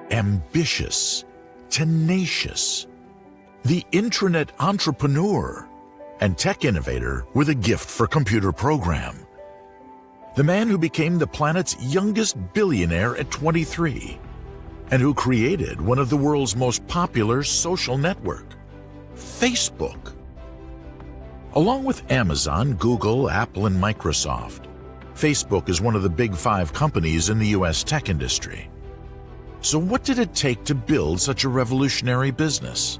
Ambitious, tenacious, the intranet entrepreneur, and tech innovator with a gift for computer program. The man who became the planet's youngest billionaire at 23, and who created one of the world's most popular social network, Facebook. Along with Amazon, Google, Apple, and Microsoft, Facebook is one of the big 5 companies in the US tech industry. So what did it take to build such a revolutionary business?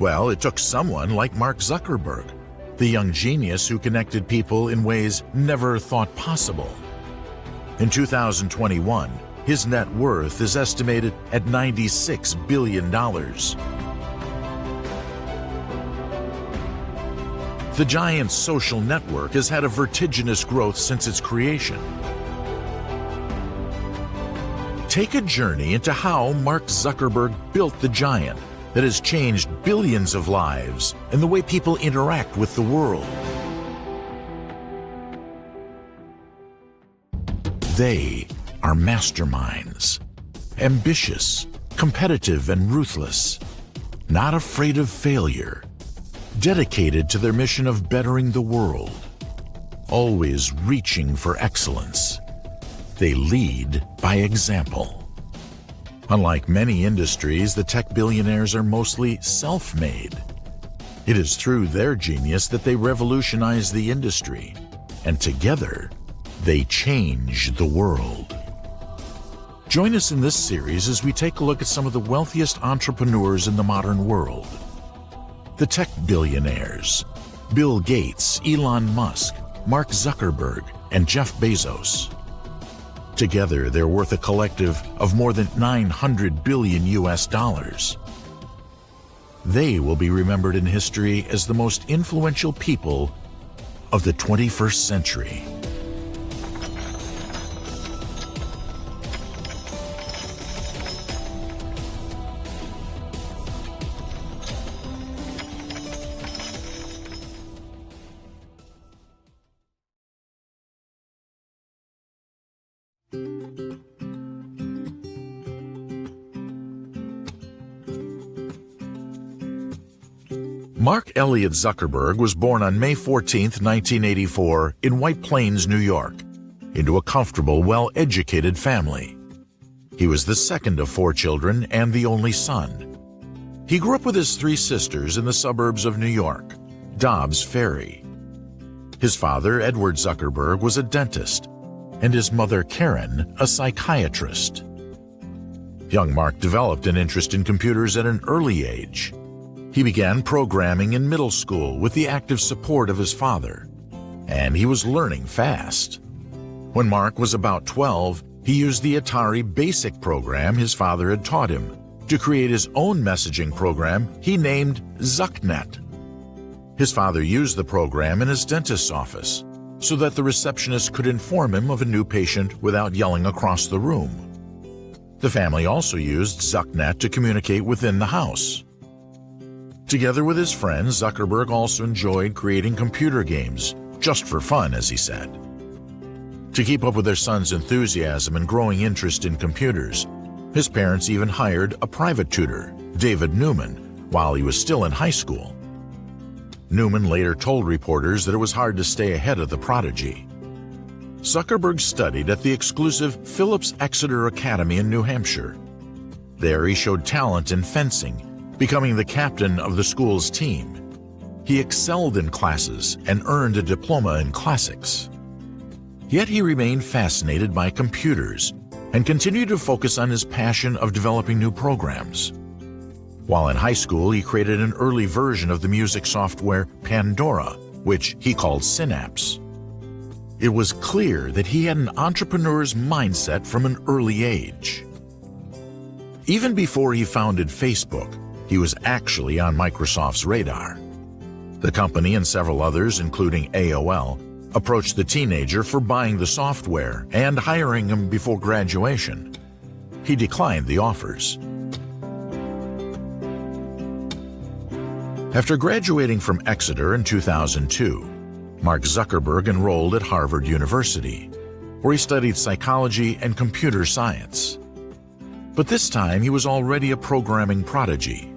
Well, it took someone like Mark Zuckerberg, the young genius who connected people in ways never thought possible. In 2021, his net worth is estimated at $96 billion. The giant social network has had a vertiginous growth since its creation. Take a journey into how Mark Zuckerberg built the giant that has changed billions of lives and the way people interact with the world. They are masterminds, ambitious, competitive, and ruthless, not afraid of failure, dedicated to their mission of bettering the world, always reaching for excellence. They lead by example. Unlike many industries, the tech billionaires are mostly self-made. It is through their genius that they revolutionize the industry, and together, they change the world. Join us in this series as we take a look at some of the wealthiest entrepreneurs in the modern world. The tech billionaires: Bill Gates, Elon Musk, Mark Zuckerberg, and Jeff Bezos. Together, they're worth a collective of more than $900 billion US. They will be remembered in history as the most influential people of the 21st century. Mark Elliott Zuckerberg was born on May 14, 1984, in White Plains, New York, into a comfortable, well-educated family. He was the second of 4 children and the only son. He grew up with his 3 sisters in the suburbs of New York, Dobbs Ferry. His father, Edward Zuckerberg, was a dentist, and his mother, Karen, a psychiatrist. Young Mark developed an interest in computers at an early age. He began programming in middle school with the active support of his father, and he was learning fast. When Mark was about 12, he used the Atari BASIC program his father had taught him to create his own messaging program he named ZuckNet. His father used the program in his dentist's office so that the receptionist could inform him of a new patient without yelling across the room. The family also used ZuckNet to communicate within the house. Together with his friends, Zuckerberg also enjoyed creating computer games, just for fun, as he said. To keep up with their son's enthusiasm and growing interest in computers, his parents even hired a private tutor, David Newman, while he was still in high school. Newman later told reporters that it was hard to stay ahead of the prodigy. Zuckerberg studied at the exclusive Phillips Exeter Academy in New Hampshire. There he showed talent in fencing, becoming the captain of the school's team. He excelled in classes and earned a diploma in classics. Yet he remained fascinated by computers and continued to focus on his passion of developing new programs. While in high school, he created an early version of the music software Pandora, which he called Synapse. It was clear that he had an entrepreneur's mindset from an early age. Even before he founded Facebook, he was actually on Microsoft's radar. The company and several others, including AOL, approached the teenager for buying the software and hiring him before graduation. He declined the offers. After graduating from Exeter in 2002, Mark Zuckerberg enrolled at Harvard University, where he studied psychology and computer science. But this time he was already a programming prodigy.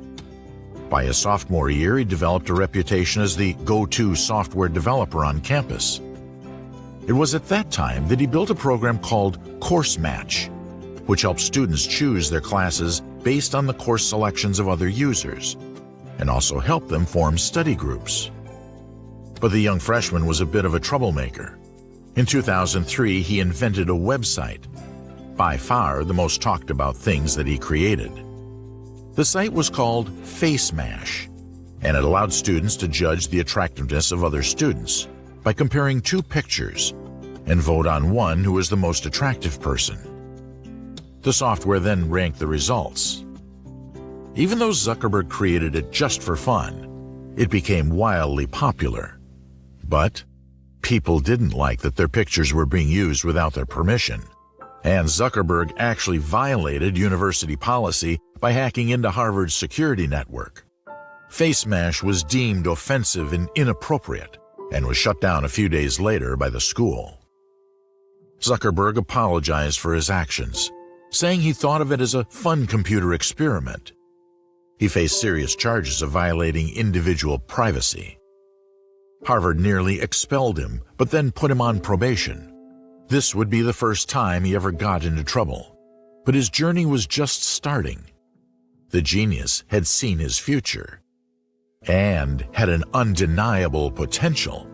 By his sophomore year, he developed a reputation as the go-to software developer on campus. It was at that time that he built a program called Course Match, which helped students choose their classes based on the course selections of other users, and also helped them form study groups. But the young freshman was a bit of a troublemaker. In 2003, he invented a website, by far the most talked about things that he created. The site was called FaceMash, and it allowed students to judge the attractiveness of other students by comparing two pictures and vote on one who was the most attractive person. The software then ranked the results. Even though Zuckerberg created it just for fun, it became wildly popular. But people didn't like that their pictures were being used without their permission. And Zuckerberg actually violated university policy by hacking into Harvard's security network. FaceMash was deemed offensive and inappropriate and was shut down a few days later by the school. Zuckerberg apologized for his actions, saying he thought of it as a fun computer experiment. He faced serious charges of violating individual privacy. Harvard nearly expelled him, but then put him on probation. This would be the first time he ever got into trouble, but his journey was just starting. The genius had seen his future and had an undeniable potential.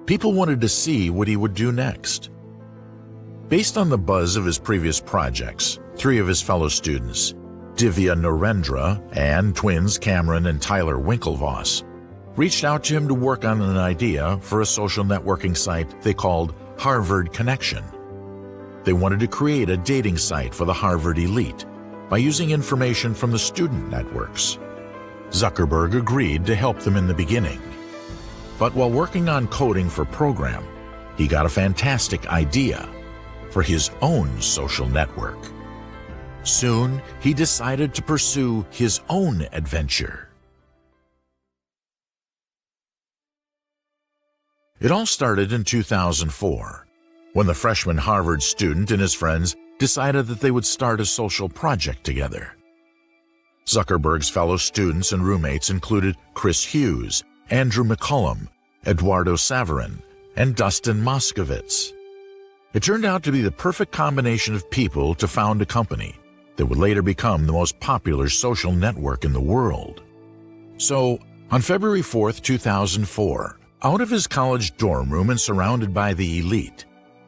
People wanted to see what he would do next. Based on the buzz of his previous projects, 3 of his fellow students, Divya Narendra and twins Cameron and Tyler Winklevoss, reached out to him to work on an idea for a social networking site they called Harvard Connection. They wanted to create a dating site for the Harvard elite by using information from the student networks. Zuckerberg agreed to help them in the beginning. But while working on coding for program, he got a fantastic idea for his own social network. Soon, he decided to pursue his own adventure. It all started in 2004, when the freshman Harvard student and his friends decided that they would start a social project together. Zuckerberg's fellow students and roommates included Chris Hughes, Andrew McCullum, Eduardo Saverin, and Dustin Moskovitz. It turned out to be the perfect combination of people to found a company that would later become the most popular social network in the world. So, on February 4th, 2004, out of his college dorm room and surrounded by the elite,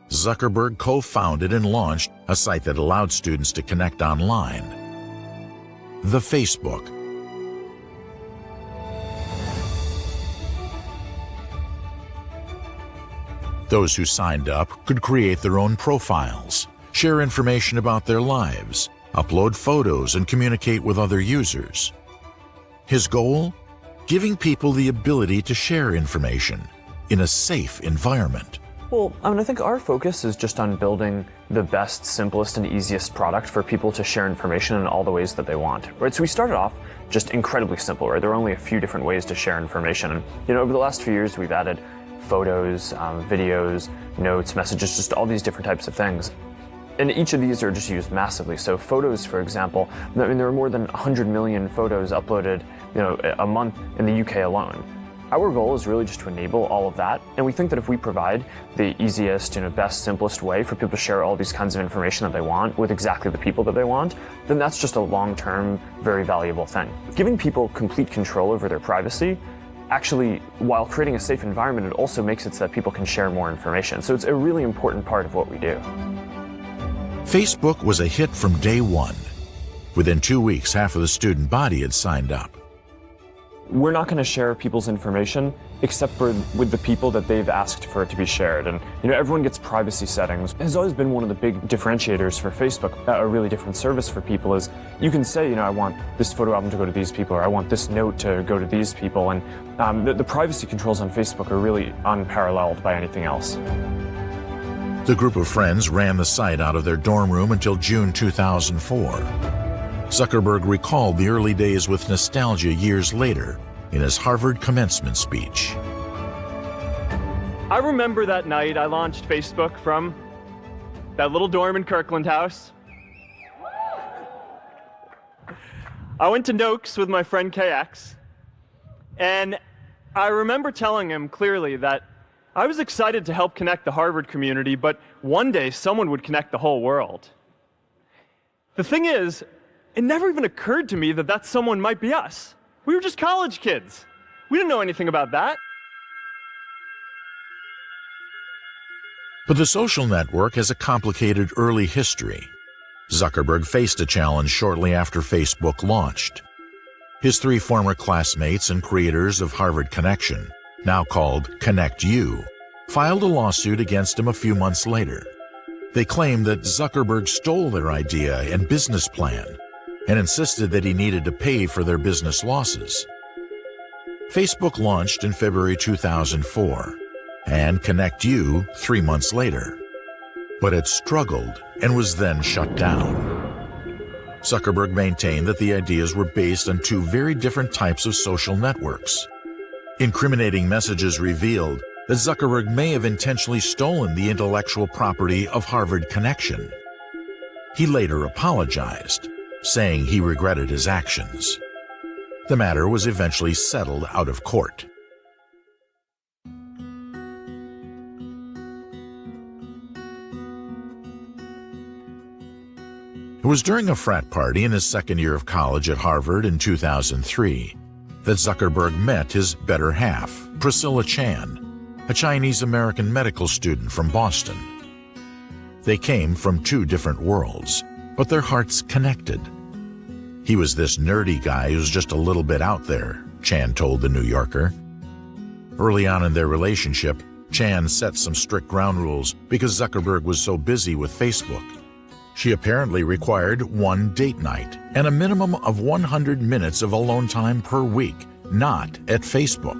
Zuckerberg co-founded and launched a site that allowed students to connect online. The Facebook. Those who signed up could create their own profiles, share information about their lives, upload photos, and communicate with other users. His goal? Giving people the ability to share information in a safe environment. Well, I think our focus is just on building the best, simplest, and easiest product for people to share information in all the ways that they want. Right? So we started off just incredibly simple, right? There are only a few different ways to share information. And, over the last few years, we've added photos, videos, notes, messages, just all these different types of things. And each of these are just used massively. So photos, for example, there are more than 100 million photos uploaded, a month in the UK alone. Our goal is really just to enable all of that, and we think that if we provide the easiest, best, simplest way for people to share all these kinds of information that they want with exactly the people that they want, then that's just a long-term, very valuable thing. Giving people complete control over their privacy, actually, while creating a safe environment, it also makes it so that people can share more information. So it's a really important part of what we do. Facebook was a hit from day one. Within 2 weeks, half of the student body had signed up. We're not going to share people's information except for with the people that they've asked for it to be shared. And everyone gets privacy settings. It has always been one of the big differentiators for Facebook. A really different service for people is you can say, I want this photo album to go to these people, or I want this note to go to these people. And the privacy controls on Facebook are really unparalleled by anything else. The group of friends ran the site out of their dorm room until June 2004. Zuckerberg recalled the early days with nostalgia years later in his Harvard commencement speech. I remember that night I launched Facebook from that little dorm in Kirkland House. I went to Noakes with my friend KX, and I remember telling him clearly that I was excited to help connect the Harvard community, but one day someone would connect the whole world. The thing is, it never even occurred to me that that someone might be us. We were just college kids. We didn't know anything about that. But the social network has a complicated early history. Zuckerberg faced a challenge shortly after Facebook launched. His 3 former classmates and creators of Harvard Connection, now called ConnectU, filed a lawsuit against him a few months later. They claimed that Zuckerberg stole their idea and business plan and insisted that he needed to pay for their business losses. Facebook launched in February 2004 and ConnectU 3 months later. But it struggled and was then shut down. Zuckerberg maintained that the ideas were based on 2 very different types of social networks. Incriminating messages revealed that Zuckerberg may have intentionally stolen the intellectual property of Harvard Connection. He later apologized, saying he regretted his actions. The matter was eventually settled out of court. It was during a frat party in his second year of college at Harvard in 2003 that Zuckerberg met his better half, Priscilla Chan, a Chinese-American medical student from Boston. They came from 2 different worlds, but their hearts connected. He was this nerdy guy who's just a little bit out there, Chan told The New Yorker. Early on in their relationship, Chan set some strict ground rules because Zuckerberg was so busy with Facebook. She apparently required 1 date night and a minimum of 100 minutes of alone time per week, not at Facebook.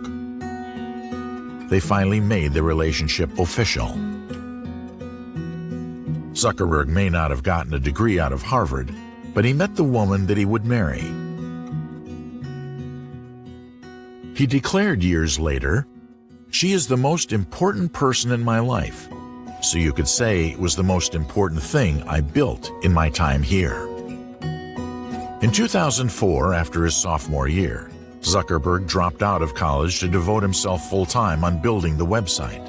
They finally made the relationship official. Zuckerberg may not have gotten a degree out of Harvard, but he met the woman that he would marry. He declared years later, "She is the most important person in my life. So you could say it was the most important thing I built in my time here." In 2004, after his sophomore year, Zuckerberg dropped out of college to devote himself full-time on building the website.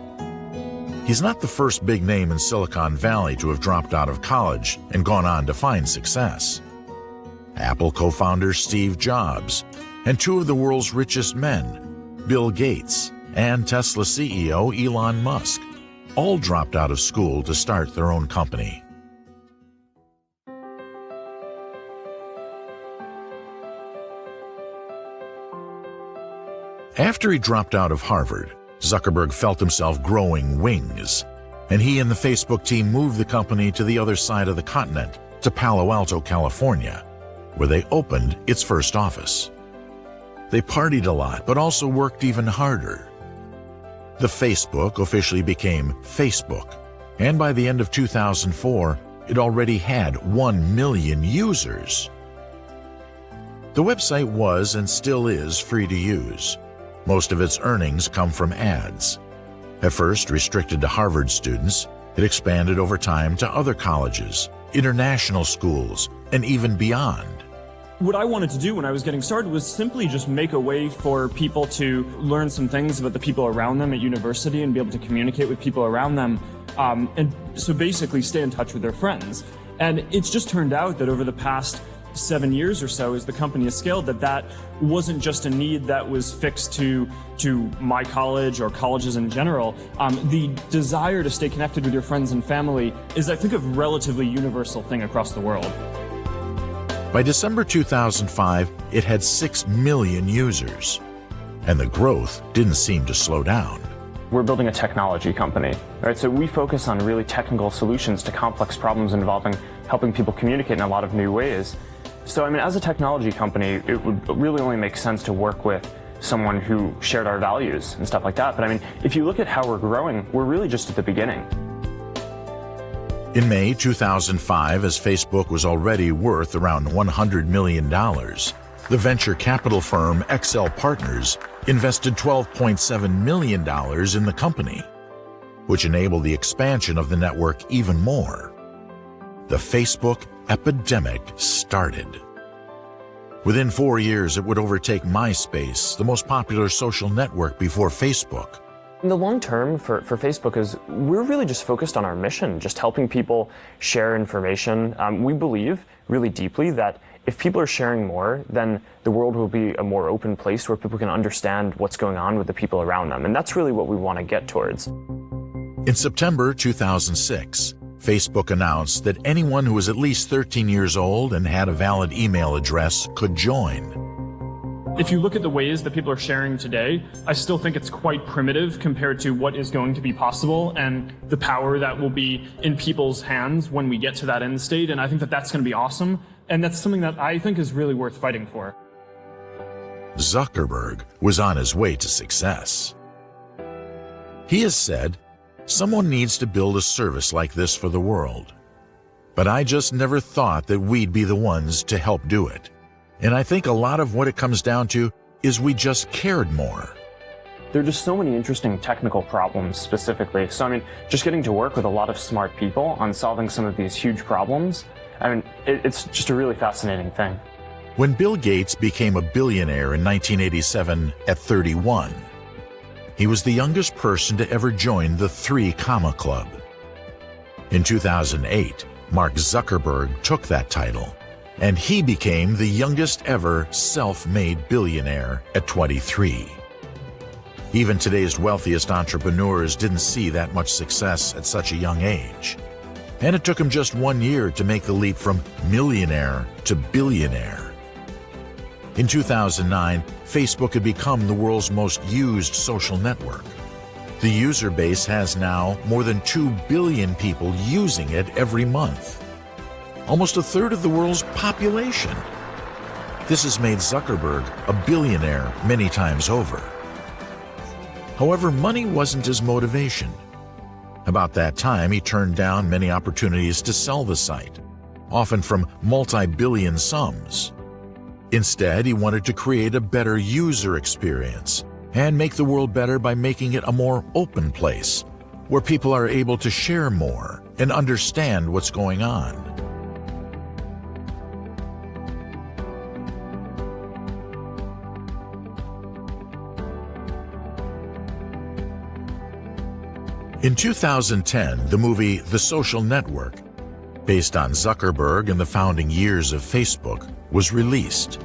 He's not the first big name in Silicon Valley to have dropped out of college and gone on to find success. Apple co-founder Steve Jobs and 2 of the world's richest men, Bill Gates and Tesla CEO Elon Musk, all dropped out of school to start their own company. After he dropped out of Harvard, Zuckerberg felt himself growing wings, and he and the Facebook team moved the company to the other side of the continent, to Palo Alto, California, where they opened its first office. They partied a lot, but also worked even harder. The Facebook officially became Facebook, and by the end of 2004, it already had 1 million users. The website was and still is free to use. Most of its earnings come from ads. At first restricted to Harvard students, it expanded over time to other colleges, international schools, and even beyond. What I wanted to do when I was getting started was simply just make a way for people to learn some things about the people around them at university and be able to communicate with people around them, and so basically stay in touch with their friends. And it's just turned out that over the past 7 years or so, as the company has scaled, that wasn't just a need that was fixed to my college or colleges in general. The desire to stay connected with your friends and family is, I think, a relatively universal thing across the world. By December 2005, it had 6 million users, and the growth didn't seem to slow down. We're building a technology company, right? So we focus on really technical solutions to complex problems involving helping people communicate in a lot of new ways. So, as a technology company, it would really only make sense to work with someone who shared our values and stuff like that. But if you look at how we're growing, we're really just at the beginning. In May 2005, as Facebook was already worth around $100 million, The venture capital firm XL Partners invested $12.7 million in the company, which enabled the expansion of the network even more. The Facebook epidemic started. Within 4 years, it would overtake MySpace, the most popular social network before Facebook. In the long term for Facebook is we're really just focused on our mission, just helping people share information. We believe really deeply that if people are sharing more, then the world will be a more open place where people can understand what's going on with the people around them. And that's really what we want to get towards. In September 2006, Facebook announced that anyone who was at least 13 years old and had a valid email address could join. If you look at the ways that people are sharing today, I still think it's quite primitive compared to what is going to be possible and the power that will be in people's hands when we get to that end state. And I think that that's going to be awesome. And that's something that I think is really worth fighting for. Zuckerberg was on his way to success. He has said, "Someone needs to build a service like this for the world. But I just never thought that we'd be the ones to help do it." And I think a lot of what it comes down to is we just cared more. There are just so many interesting technical problems specifically. So, I mean, just getting to work with a lot of smart people on solving some of these huge problems, I mean, it's just a really fascinating thing. When Bill Gates became a billionaire in 1987 at 31, he was the youngest person to ever join the 3 Comma Club. In 2008, Mark Zuckerberg took that title, and he became the youngest ever self-made billionaire at 23. Even today's wealthiest entrepreneurs didn't see that much success at such a young age. And it took him just 1 year to make the leap from millionaire to billionaire. In 2009, Facebook had become the world's most used social network. The user base has now more than 2 billion people using it every month. Almost a third of the world's population. This has made Zuckerberg a billionaire many times over. However, money wasn't his motivation. About that time, he turned down many opportunities to sell the site, often from multi-billion sums. Instead, he wanted to create a better user experience and make the world better by making it a more open place, where people are able to share more and understand what's going on. In 2010, the movie The Social Network, based on Zuckerberg and the founding years of Facebook, was released.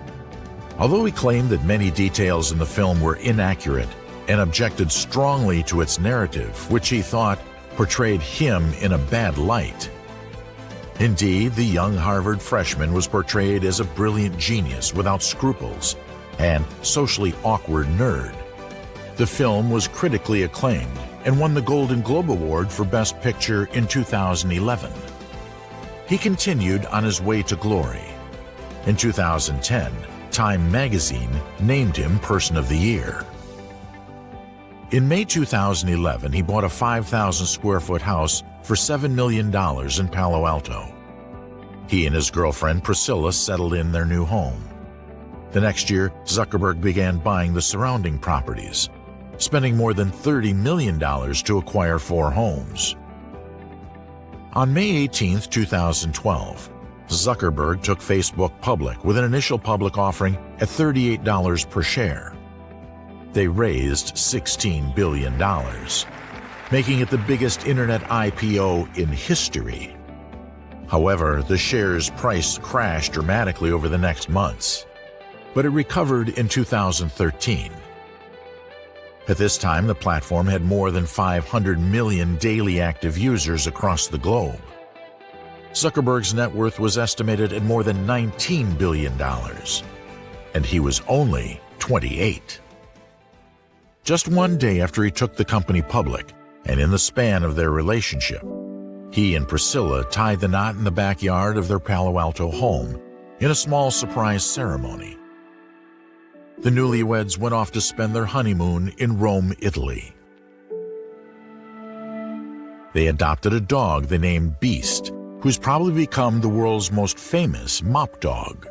Although he claimed that many details in the film were inaccurate and objected strongly to its narrative, which he thought portrayed him in a bad light. Indeed, the young Harvard freshman was portrayed as a brilliant genius without scruples and socially awkward nerd. The film was critically acclaimed and won the Golden Globe Award for Best Picture in 2011. He continued on his way to glory. In 2010, Time magazine named him Person of the Year. In May 2011, he bought a 5,000 square foot house for $7 million in Palo Alto. He and his girlfriend Priscilla settled in their new home. The next year, Zuckerberg began buying the surrounding properties, spending more than $30 million to acquire 4 homes. On May 18, 2012, Zuckerberg took Facebook public with an initial public offering at $38 per share. They raised $16 billion, making it the biggest internet IPO in history. However, the share's price crashed dramatically over the next months, but it recovered in 2013. At this time, the platform had more than 500 million daily active users across the globe. Zuckerberg's net worth was estimated at more than $19 billion, and he was only 28. Just one day after he took the company public, and in the span of their relationship, he and Priscilla tied the knot in the backyard of their Palo Alto home in a small surprise ceremony. The newlyweds went off to spend their honeymoon in Rome, Italy. They adopted a dog they named Beast, who's probably become the world's most famous mop dog.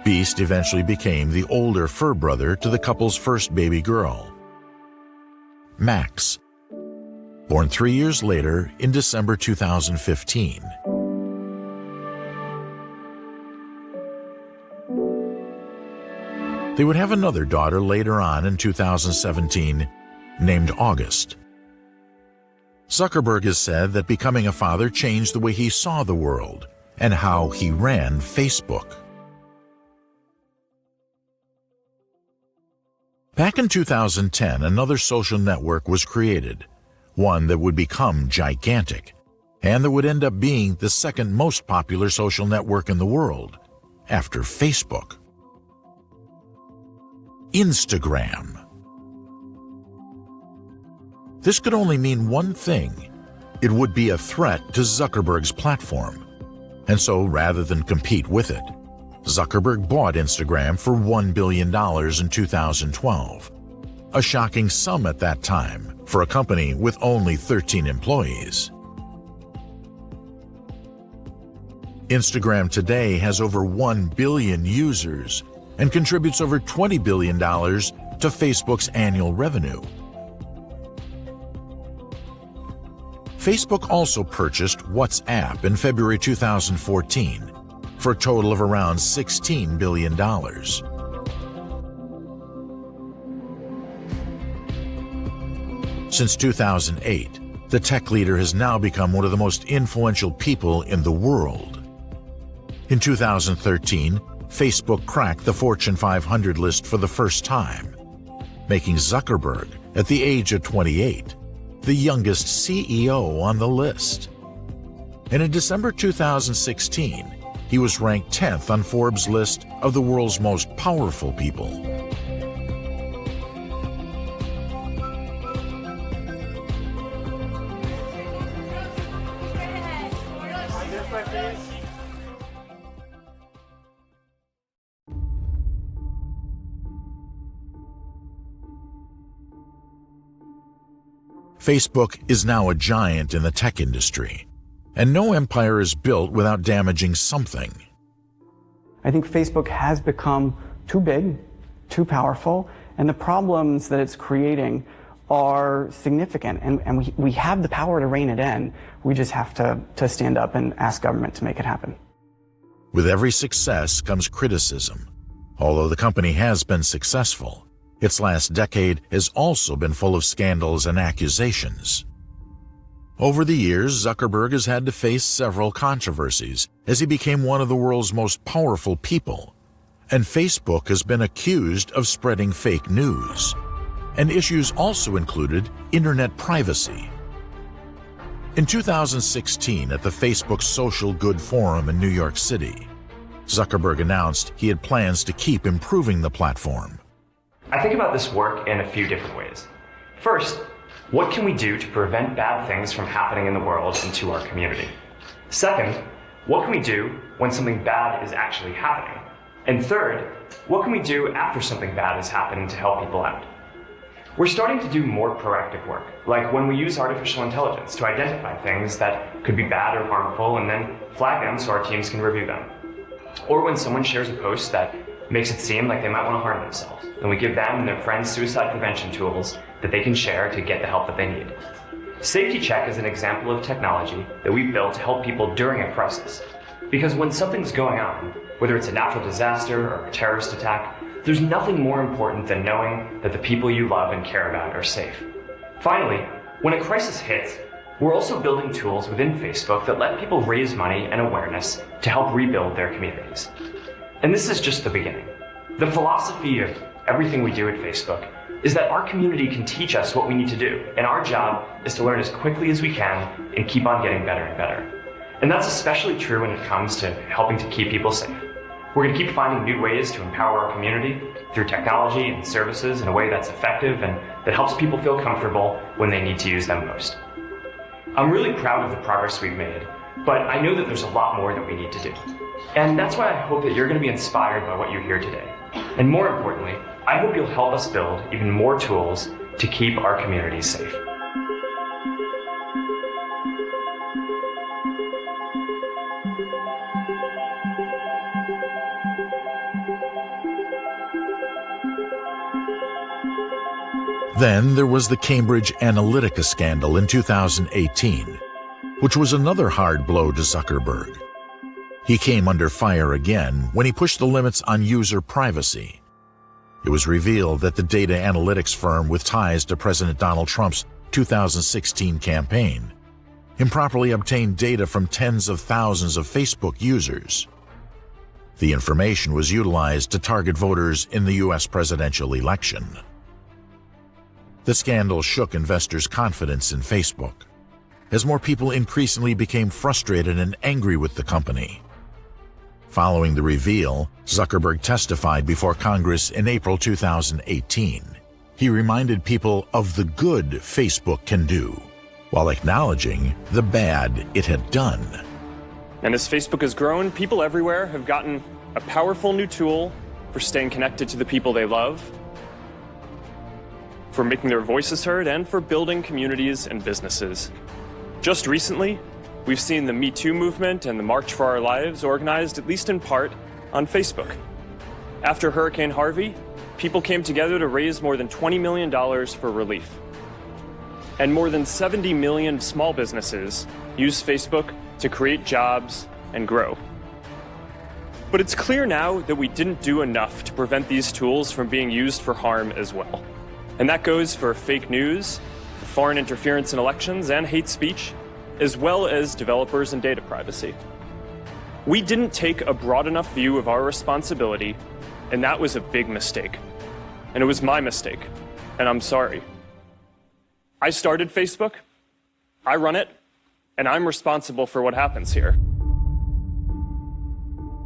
Beast eventually became the older fur brother to the couple's first baby girl, Max, born 3 years later in December 2015. They would have another daughter later on in 2017, named August. Zuckerberg has said that becoming a father changed the way he saw the world and how he ran Facebook. Back in 2010, another social network was created, one that would become gigantic, and that would end up being the second most popular social network in the world, after Facebook. Instagram. This could only mean one thing. It would be a threat to Zuckerberg's platform. And so, rather than compete with it, Zuckerberg bought Instagram for $1 billion in 2012. A shocking sum at that time for a company with only 13 employees. Instagram today has over 1 billion users and contributes over $20 billion to Facebook's annual revenue. Facebook also purchased WhatsApp in February 2014 for a total of around $16 billion. Since 2008, the tech leader has now become one of the most influential people in the world. In 2013, Facebook cracked the Fortune 500 list for the first time, making Zuckerberg, at the age of 28, the youngest CEO on the list. And in December 2016, he was ranked 10th on Forbes' list of the world's most powerful people. Facebook is now a giant in the tech industry, and no empire is built without damaging something. I think Facebook has become too big, too powerful, and the problems that it's creating are significant, and we have the power to rein it in. We just have to stand up and ask government to make it happen. With every success comes criticism. Although the company has been successful, its last decade has also been full of scandals and accusations. Over the years, Zuckerberg has had to face several controversies as he became one of the world's most powerful people, and Facebook has been accused of spreading fake news. And issues also included internet privacy. In 2016, at the Facebook Social Good Forum in New York City, Zuckerberg announced he had plans to keep improving the platform. I think about this work in a few different ways. First, what can we do to prevent bad things from happening in the world and to our community? Second, what can we do when something bad is actually happening? And third, what can we do after something bad is happening to help people out? We're starting to do more proactive work, like when we use artificial intelligence to identify things that could be bad or harmful and then flag them so our teams can review them. Or when someone shares a post that makes it seem like they might want to harm themselves, then we give them and their friends suicide prevention tools that they can share to get the help that they need. Safety Check is an example of technology that we've built to help people during a crisis. Because when something's going on, whether it's a natural disaster or a terrorist attack, there's nothing more important than knowing that the people you love and care about are safe. Finally, when a crisis hits, we're also building tools within Facebook that let people raise money and awareness to help rebuild their communities. And this is just the beginning. The philosophy of everything we do at Facebook is that our community can teach us what we need to do, and our job is to learn as quickly as we can and keep on getting better and better. And that's especially true when it comes to helping to keep people safe. We're going to keep finding new ways to empower our community through technology and services in a way that's effective and that helps people feel comfortable when they need to use them most. I'm really proud of the progress we've made, but I know that there's a lot more that we need to do. And that's why I hope that you're going to be inspired by what you hear today. And more importantly, I hope you'll help us build even more tools to keep our communities safe. Then there was the Cambridge Analytica scandal in 2018, which was another hard blow to Zuckerberg. He came under fire again when he pushed the limits on user privacy. It was revealed that the data analytics firm with ties to President Donald Trump's 2016 campaign improperly obtained data from tens of thousands of Facebook users. The information was utilized to target voters in the U.S. presidential election. The scandal shook investors' confidence in Facebook, as more people increasingly became frustrated and angry with the company. Following the reveal, Zuckerberg testified before Congress in April 2018. He reminded people of the good Facebook can do, while acknowledging the bad it had done. And as Facebook has grown, people everywhere have gotten a powerful new tool for staying connected to the people they love, for making their voices heard, and for building communities and businesses. Just recently, we've seen the Me Too movement and the March for Our Lives organized, at least in part, on Facebook. After Hurricane Harvey, people came together to raise more than $20 million for relief. And more than 70 million small businesses use Facebook to create jobs and grow. But it's clear now that we didn't do enough to prevent these tools from being used for harm as well. And that goes for fake news, for foreign interference in elections, and hate speech, as well as developers and data privacy. We didn't take a broad enough view of our responsibility, and that was a big mistake. And it was my mistake, and I'm sorry. I started Facebook, I run it, and I'm responsible for what happens here.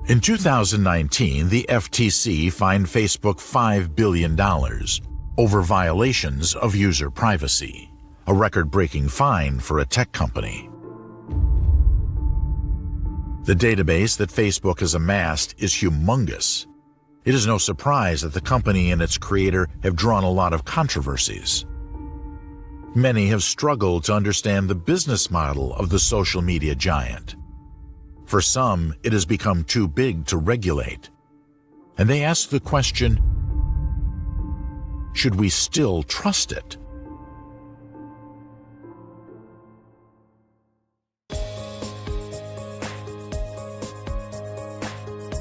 In 2019, the FTC fined Facebook $5 billion over violations of user privacy, a record-breaking fine for a tech company. The database that Facebook has amassed is humongous. It is no surprise that the company and its creator have drawn a lot of controversies. Many have struggled to understand the business model of the social media giant. For some, it has become too big to regulate. And they ask the question, should we still trust it?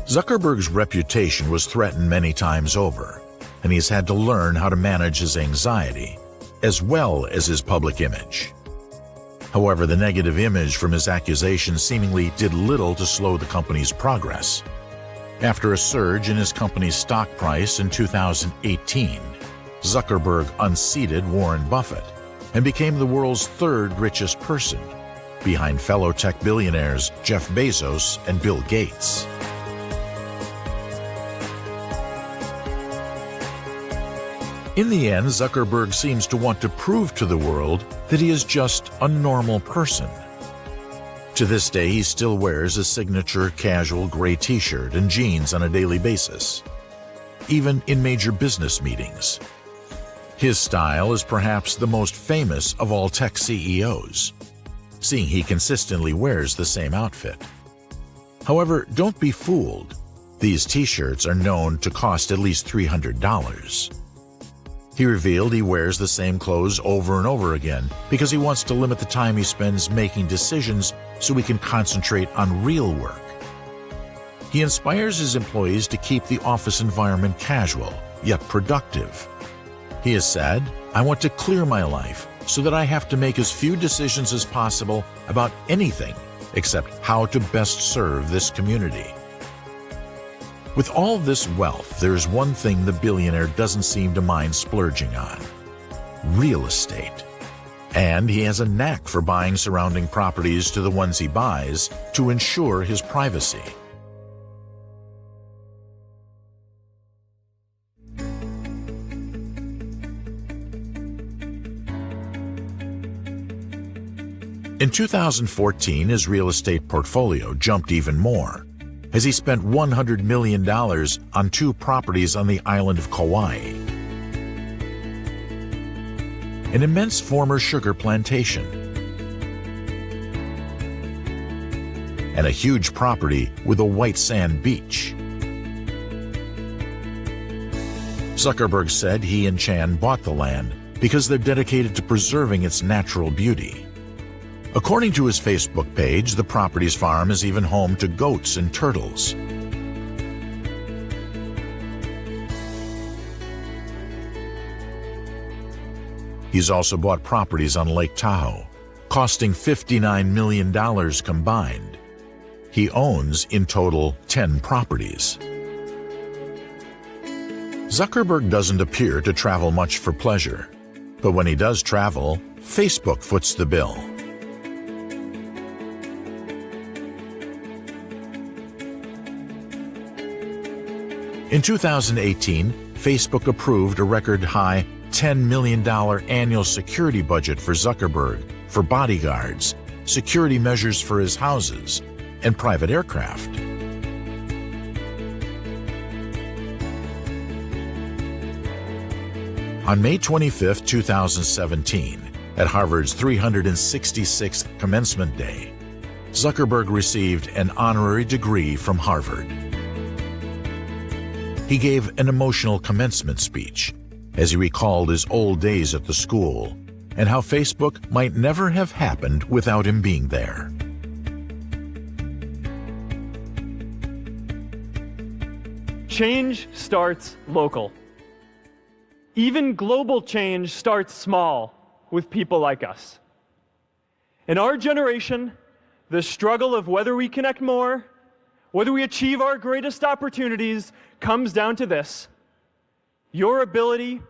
Zuckerberg's reputation was threatened many times over, and he's had to learn how to manage his anxiety, as well as his public image. However, the negative image from his accusations seemingly did little to slow the company's progress. After a surge in his company's stock price in 2018, Zuckerberg unseated Warren Buffett and became the world's third richest person, behind fellow tech billionaires Jeff Bezos and Bill Gates. In the end, Zuckerberg seems to want to prove to the world that he is just a normal person. To this day, he still wears his signature casual gray t-shirt and jeans on a daily basis, even in major business meetings. His style is perhaps the most famous of all tech CEOs, seeing he consistently wears the same outfit. However, don't be fooled. These t-shirts are known to cost at least $300. He revealed he wears the same clothes over and over again because he wants to limit the time he spends making decisions so he can concentrate on real work. He inspires his employees to keep the office environment casual, yet productive. He has said, "I want to clear my life so that I have to make as few decisions as possible about anything except how to best serve this community." With all this wealth, there's one thing the billionaire doesn't seem to mind splurging on: real estate. And he has a knack for buying surrounding properties to the ones he buys to ensure his privacy. In 2014, his real estate portfolio jumped even more, as he spent $100 million on 2 properties on the island of Kauai. An immense former sugar plantation, and a huge property with a white sand beach. Zuckerberg said he and Chan bought the land because they're dedicated to preserving its natural beauty. According to his Facebook page, the property's farm is even home to goats and turtles. He's also bought properties on Lake Tahoe, costing $59 million combined. He owns, in total, 10 properties. Zuckerberg doesn't appear to travel much for pleasure, but when he does travel, Facebook foots the bill. In 2018, Facebook approved a record-high $10 million annual security budget for Zuckerberg for bodyguards, security measures for his houses, and private aircraft. On May 25, 2017, at Harvard's 366th commencement day, Zuckerberg received an honorary degree from Harvard. He gave an emotional commencement speech as he recalled his old days at the school and how Facebook might never have happened without him being there. Change starts local. Even global change starts small with people like us. In our generation, the struggle of whether we connect more, whether we achieve our greatest opportunities, comes down to this: your ability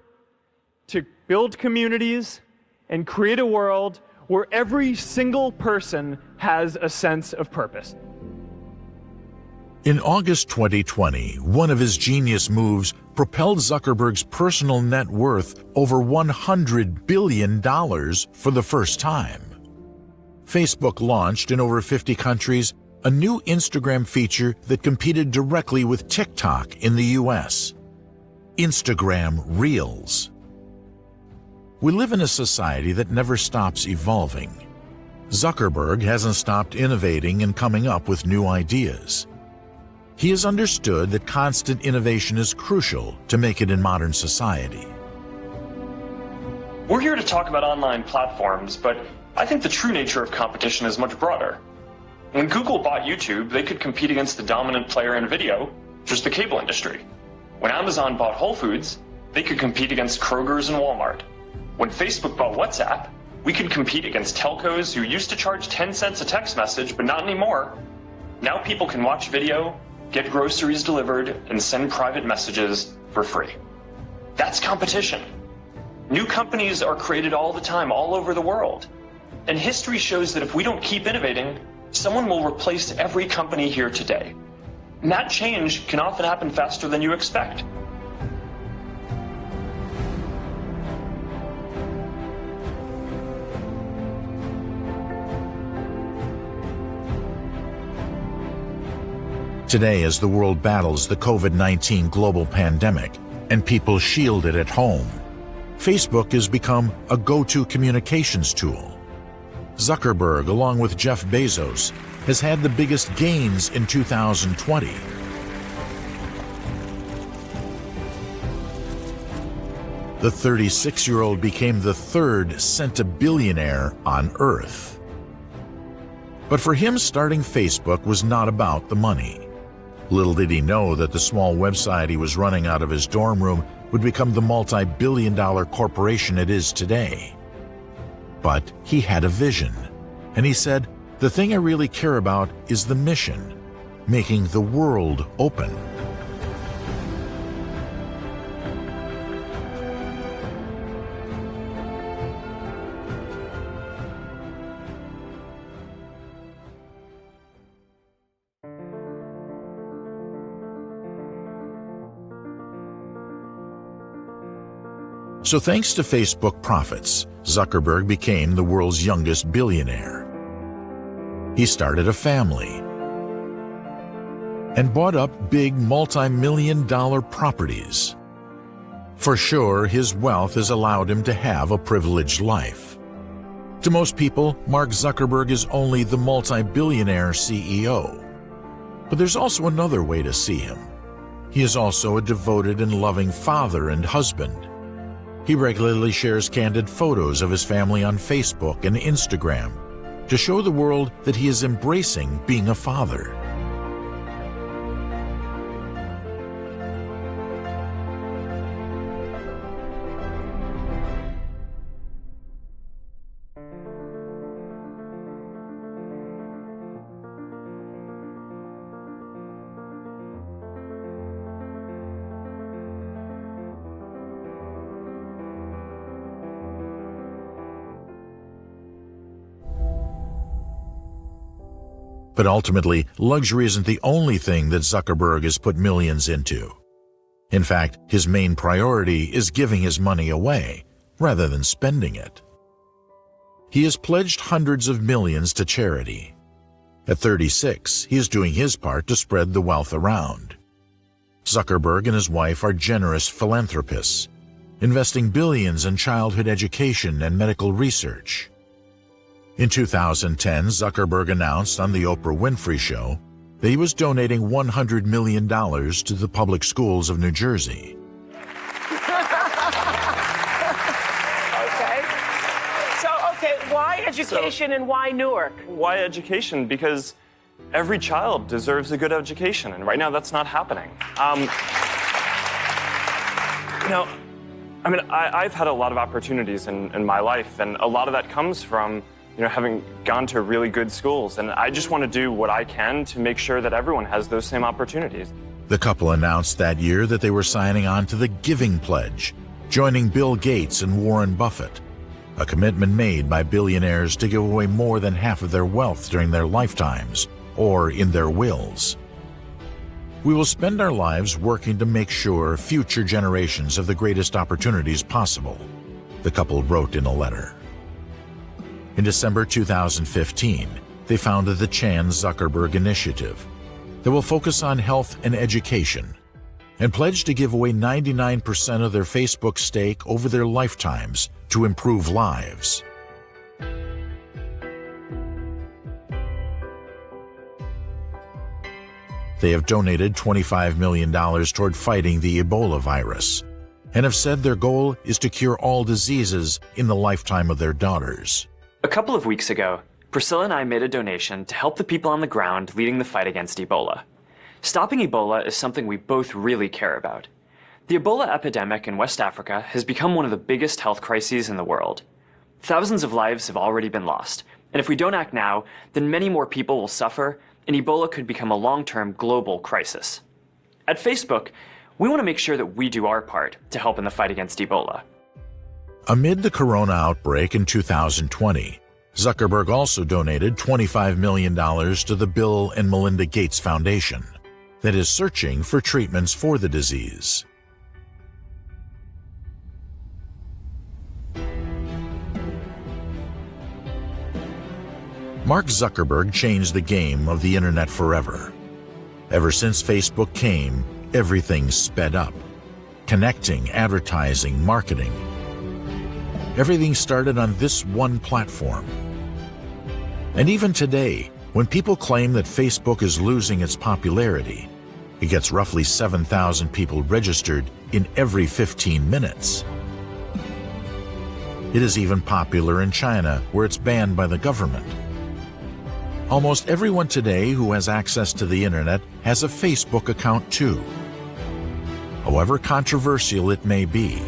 to build communities and create a world where every single person has a sense of purpose. In August 2020, one of his genius moves propelled Zuckerberg's personal net worth over $100 billion for the first time. Facebook launched in over 50 countries a new Instagram feature that competed directly with TikTok in the US: Instagram Reels. We live in a society that never stops evolving. Zuckerberg hasn't stopped innovating and coming up with new ideas. He has understood that constant innovation is crucial to make it in modern society. We're here to talk about online platforms, but I think the true nature of competition is much broader. When Google bought YouTube, they could compete against the dominant player in video, which was the cable industry. When Amazon bought Whole Foods, they could compete against Kroger's and Walmart. When Facebook bought WhatsApp, we could compete against telcos who used to charge 10 cents a text message, but not anymore. Now people can watch video, get groceries delivered, and send private messages for free. That's competition. New companies are created all the time, all over the world. And history shows that if we don't keep innovating, someone will replace every company here today. And that change can often happen faster than you expect. Today, as the world battles the COVID-19 global pandemic and people shielded at home, Facebook has become a go-to communications tool. Zuckerberg, along with Jeff Bezos, has had the biggest gains in 2020. The 36-year-old became the third centibillionaire on Earth. But for him, starting Facebook was not about the money. Little did he know that the small website he was running out of his dorm room would become the multi-billion-dollar corporation it is today. But he had a vision, and he said, "The thing I really care about is the mission, making the world open." So thanks to Facebook profits, Zuckerberg became the world's youngest billionaire. He started a family and bought up big multi-million-dollar properties. For sure, his wealth has allowed him to have a privileged life. To most people, Mark Zuckerberg is only the multi-billionaire CEO. But there's also another way to see him. He is also a devoted and loving father and husband. He regularly shares candid photos of his family on Facebook and Instagram to show the world that he is embracing being a father. But ultimately, luxury isn't the only thing that Zuckerberg has put millions into. In fact, his main priority is giving his money away, rather than spending it. He has pledged hundreds of millions to charity. At 36, he is doing his part to spread the wealth around. Zuckerberg and his wife are generous philanthropists, investing billions in childhood education and medical research. In 2010, Zuckerberg announced on The Oprah Winfrey Show that he was donating $100 million to the public schools of New Jersey. Okay, why education and why Newark? Why education? Because every child deserves a good education, and right now that's not happening. I've had a lot of opportunities in my life, and a lot of that comes from having gone to really good schools, and I just want to do what I can to make sure that everyone has those same opportunities. The couple announced that year that they were signing on to the Giving Pledge, joining Bill Gates and Warren Buffett, a commitment made by billionaires to give away more than half of their wealth during their lifetimes or in their wills. We will spend our lives working to make sure future generations have the greatest opportunities possible, the couple wrote in a letter. In December 2015, they founded the Chan Zuckerberg Initiative that will focus on health and education and pledge to give away 99% of their Facebook stake over their lifetimes to improve lives. They have donated $25 million toward fighting the Ebola virus and have said their goal is to cure all diseases in the lifetime of their daughters. A couple of weeks ago, Priscilla and I made a donation to help the people on the ground leading the fight against Ebola. Stopping Ebola is something we both really care about. The Ebola epidemic in West Africa has become one of the biggest health crises in the world. Thousands of lives have already been lost, and if we don't act now, then many more people will suffer, and Ebola could become a long-term global crisis. At Facebook, we want to make sure that we do our part to help in the fight against Ebola. Amid the corona outbreak in 2020, Zuckerberg also donated $25 million to the Bill and Melinda Gates Foundation that is searching for treatments for the disease. Mark Zuckerberg changed the game of the internet forever. Ever since Facebook came, everything sped up. Connecting, advertising, marketing. Everything started on this one platform. And even today, when people claim that Facebook is losing its popularity, it gets roughly 7,000 people registered in every 15 minutes. It is even popular in China, where it's banned by the government. Almost everyone today who has access to the internet has a Facebook account too. However controversial it may be,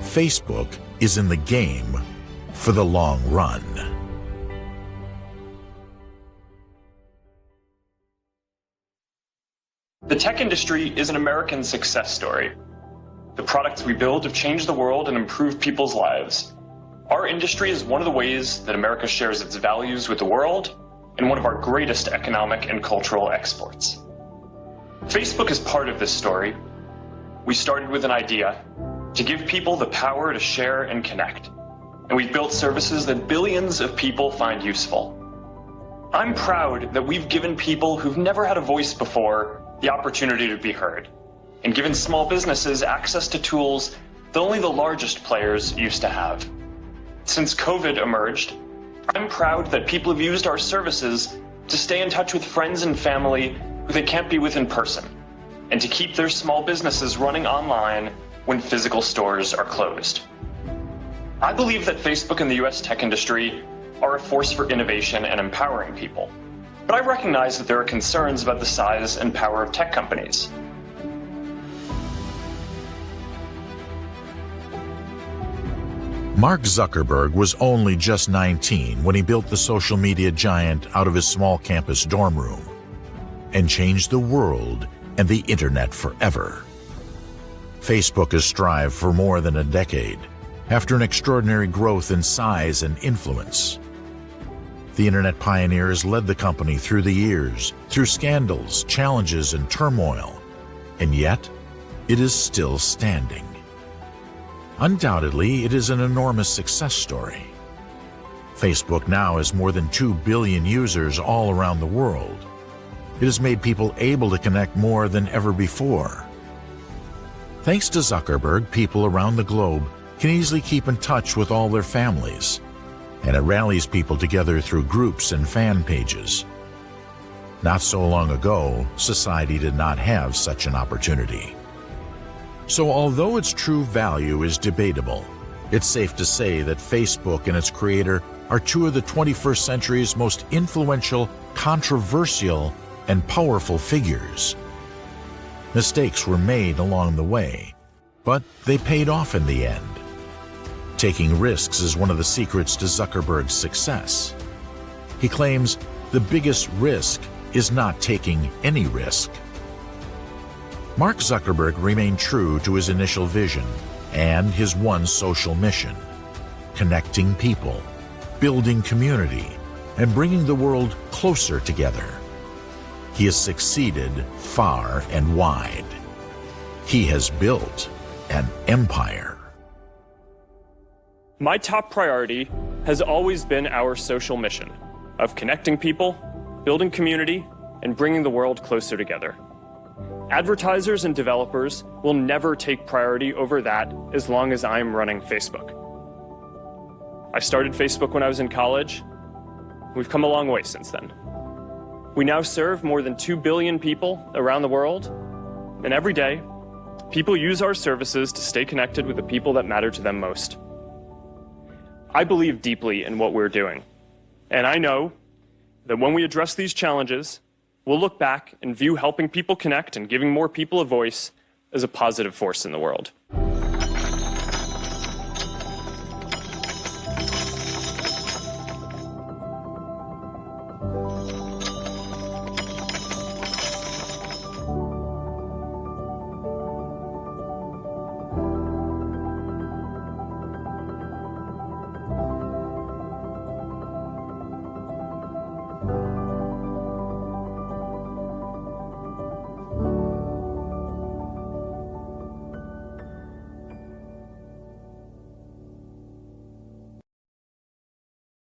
Facebook is in the game for the long run. The tech industry is an American success story. The products we build have changed the world and improved people's lives. Our industry is one of the ways that America shares its values with the world and one of our greatest economic and cultural exports. Facebook is part of this story. We started with an idea to give people the power to share and connect, and we've built services that billions of people find useful. I'm proud that we've given people who've never had a voice before the opportunity to be heard, and given small businesses access to tools that only the largest players used to have. Since COVID emerged, I'm proud that people have used our services to stay in touch with friends and family who they can't be with in person, and to keep their small businesses running online when physical stores are closed. I believe that Facebook and the US tech industry are a force for innovation and empowering people. But I recognize that there are concerns about the size and power of tech companies. Mark Zuckerberg was only just 19 when he built the social media giant out of his small campus dorm room and changed the world and the internet forever. Facebook has strived for more than a decade after an extraordinary growth in size and influence. The internet pioneers led the company through the years, through scandals, challenges, and turmoil, and yet it is still standing. Undoubtedly, it is an enormous success story. Facebook now has more than 2 billion users all around the world. It has made people able to connect more than ever before. Thanks to Zuckerberg, people around the globe can easily keep in touch with all their families, and it rallies people together through groups and fan pages. Not so long ago, society did not have such an opportunity. So although its true value is debatable, it's safe to say that Facebook and its creator are two of the 21st century's most influential, controversial, and powerful figures. Mistakes were made along the way, but they paid off in the end. Taking risks is one of the secrets to Zuckerberg's success. He claims the biggest risk is not taking any risk. Mark Zuckerberg remained true to his initial vision and his one social mission: connecting people, building community, and bringing the world closer together. He has succeeded far and wide. He has built an empire. My top priority has always been our social mission of connecting people, building community, and bringing the world closer together. Advertisers and developers will never take priority over that as long as I'm running Facebook. I started Facebook when I was in college. We've come a long way since then. We now serve more than 2 billion people around the world, and every day, people use our services to stay connected with the people that matter to them most. I believe deeply in what we're doing, and I know that when we address these challenges, we'll look back and view helping people connect and giving more people a voice as a positive force in the world.